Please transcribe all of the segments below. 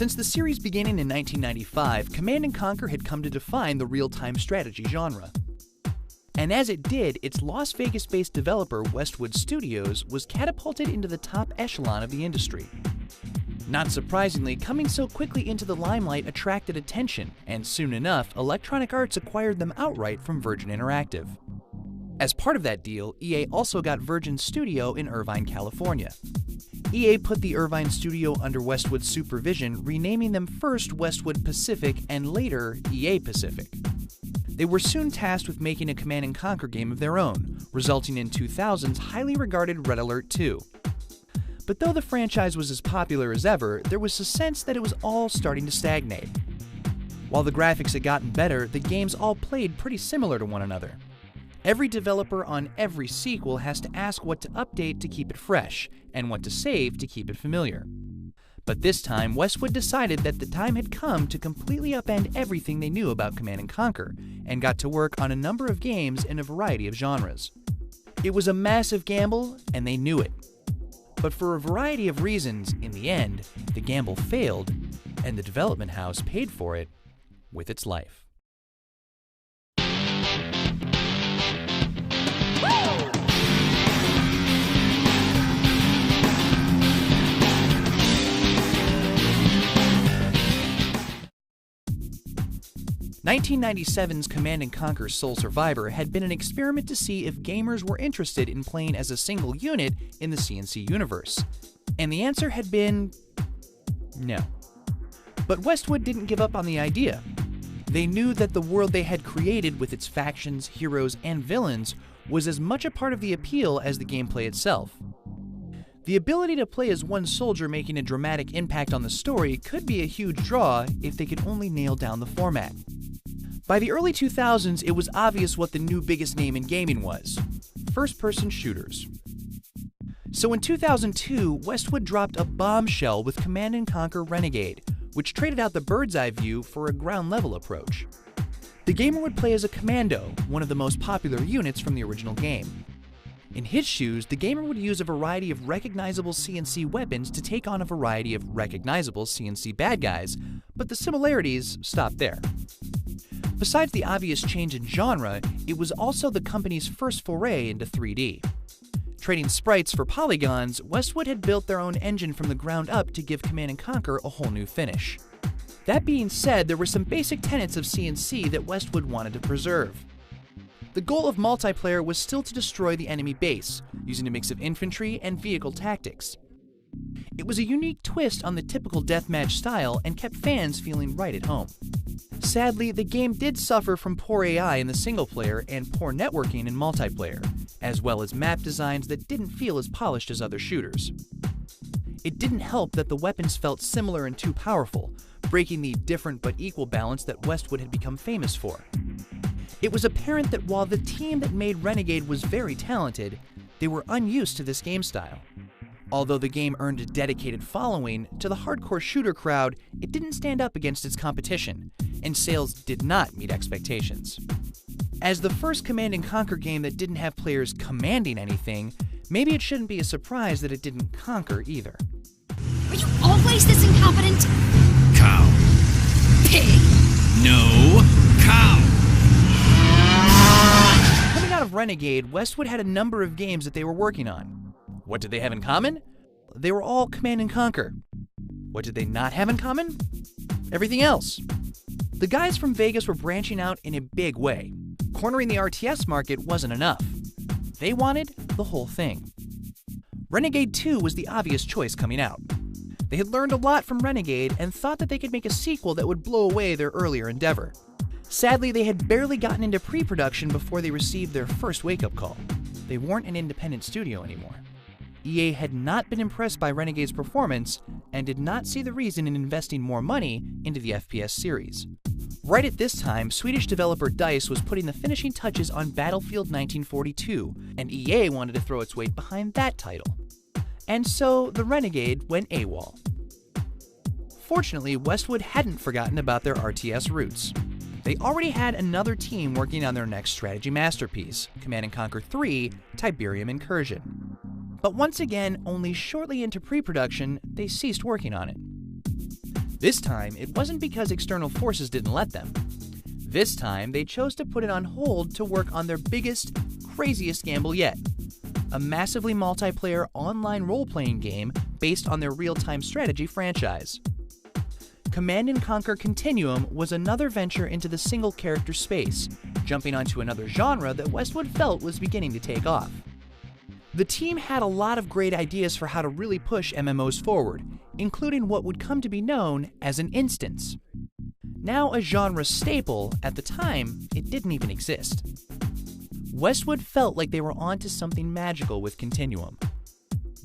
Since the series beginning in 1995, Command & Conquer had come to define the real-time strategy genre. And as it did, its Las Vegas-based developer Westwood Studios was catapulted into the top echelon of the industry. Not surprisingly, coming so quickly into the limelight attracted attention, and soon enough, Electronic Arts acquired them outright from Virgin Interactive. As part of that deal, EA also got Virgin's studio in Irvine, California. EA put the Irvine studio under Westwood's supervision, renaming them first Westwood Pacific and later EA Pacific. They were soon tasked with making a Command & Conquer game of their own, resulting in 2000's highly regarded Red Alert 2. But though the franchise was as popular as ever, there was a sense that it was all starting to stagnate. While the graphics had gotten better, the games all played pretty similar to one another. Every developer on every sequel has to ask what to update to keep it fresh, and what to save to keep it familiar. But this time, Westwood decided that the time had come to completely upend everything they knew about Command & Conquer, and got to work on a number of games in a variety of genres. It was a massive gamble, and they knew it. But for a variety of reasons, in the end, the gamble failed, and the development house paid for it with its life. 1997's Command & Conquer: Sole Survivor had been an experiment to see if gamers were interested in playing as a single unit in the CNC universe. And the answer had been no. But Westwood didn't give up on the idea. They knew that the world they had created with its factions, heroes, and villains was as much a part of the appeal as the gameplay itself. The ability to play as one soldier making a dramatic impact on the story could be a huge draw if they could only nail down the format. By the early 2000s, it was obvious what the new biggest name in gaming was: first-person shooters. So in 2002, Westwood dropped a bombshell with Command & Conquer Renegade, which traded out the bird's-eye view for a ground-level approach. The gamer would play as a commando, one of the most popular units from the original game. In his shoes, the gamer would use a variety of recognizable CNC weapons to take on a variety of recognizable CNC bad guys, but the similarities stopped there. Besides the obvious change in genre, it was also the company's first foray into 3D. Trading sprites for polygons, Westwood had built their own engine from the ground up to give Command & Conquer a whole new finish. That being said, there were some basic tenets of CNC that Westwood wanted to preserve. The goal of multiplayer was still to destroy the enemy base, using a mix of infantry and vehicle tactics. It was a unique twist on the typical deathmatch style and kept fans feeling right at home. Sadly, the game did suffer from poor AI in the single-player and poor networking in multiplayer, as well as map designs that didn't feel as polished as other shooters. It didn't help that the weapons felt similar and too powerful, breaking the different but equal balance that Westwood had become famous for. It was apparent that while the team that made Renegade was very talented, they were unused to this game style. Although the game earned a dedicated following, to the hardcore shooter crowd, it didn't stand up against its competition, and sales did not meet expectations. As the first Command & Conquer game that didn't have players commanding anything, maybe it shouldn't be a surprise that it didn't conquer either. Are you always this incompetent? Cow. Pig. No cow. Coming out of Renegade, Westwood had a number of games that they were working on. What did they have in common? They were all Command & Conquer. What did they not have in common? Everything else. The guys from Vegas were branching out in a big way. Cornering the RTS market wasn't enough. They wanted the whole thing. Renegade 2 was the obvious choice coming out. They had learned a lot from Renegade and thought that they could make a sequel that would blow away their earlier endeavor. Sadly, they had barely gotten into pre-production before they received their first wake-up call. They weren't an independent studio anymore. EA had not been impressed by Renegade's performance and did not see the reason in investing more money into the FPS series. Right at this time, Swedish developer DICE was putting the finishing touches on Battlefield 1942, and EA wanted to throw its weight behind that title. And so, the Renegade went AWOL. Fortunately, Westwood hadn't forgotten about their RTS roots. They already had another team working on their next strategy masterpiece, Command & Conquer 3: Tiberium Incursion. But once again, only shortly into pre-production, they ceased working on it. This time, it wasn't because external forces didn't let them. This time, they chose to put it on hold to work on their biggest, craziest gamble yet. A massively multiplayer online role-playing game based on their real-time strategy franchise. Command & Conquer Continuum was another venture into the single-character space, jumping onto another genre that Westwood felt was beginning to take off. The team had a lot of great ideas for how to really push MMOs forward, including what would come to be known as an instance. Now a genre staple, at the time, it didn't even exist. Westwood felt like they were onto something magical with Continuum.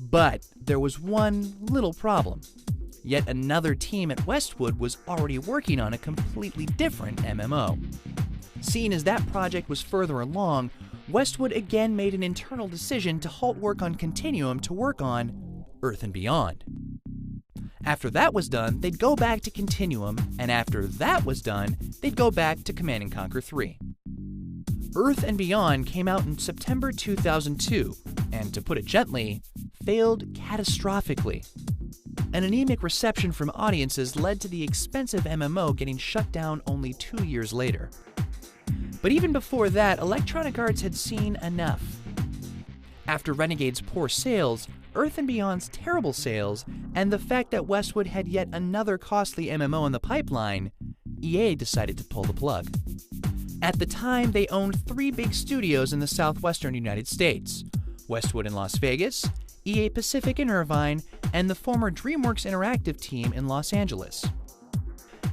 But there was one little problem. Yet another team at Westwood was already working on a completely different MMO. Seeing as that project was further along, Westwood again made an internal decision to halt work on Continuum to work on Earth and Beyond. After that was done, they'd go back to Continuum, and after that was done, they'd go back to Command & Conquer 3. Earth and Beyond came out in September 2002, and to put it gently, failed catastrophically. An anemic reception from audiences led to the expensive MMO getting shut down only 2 years later. But even before that, Electronic Arts had seen enough. After Renegade's poor sales, Earth and Beyond's terrible sales, and the fact that Westwood had yet another costly MMO in the pipeline, EA decided to pull the plug. At the time, they owned 3 big studios in the southwestern United States: Westwood in Las Vegas, EA Pacific in Irvine, and the former DreamWorks Interactive team in Los Angeles.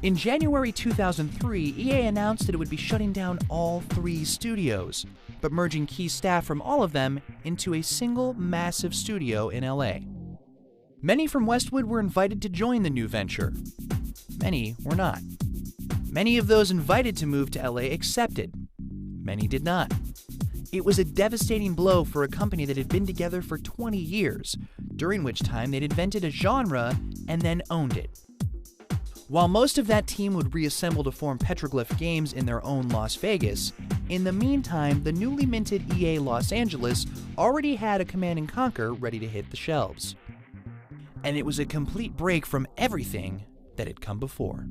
In January 2003, EA announced that it would be shutting down all 3 studios, but merging key staff from all of them into a single massive studio in LA. Many from Westwood were invited to join the new venture. Many were not. Many of those invited to move to LA accepted. Many did not. It was a devastating blow for a company that had been together for 20 years, during which time they'd invented a genre and then owned it. While most of that team would reassemble to form Petroglyph Games in their own Las Vegas, in the meantime, the newly minted EA Los Angeles already had a Command & Conquer ready to hit the shelves. And it was a complete break from everything that had come before.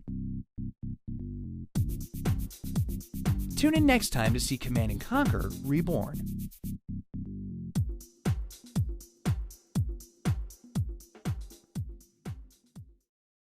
Tune in next time to see Command & Conquer Reborn.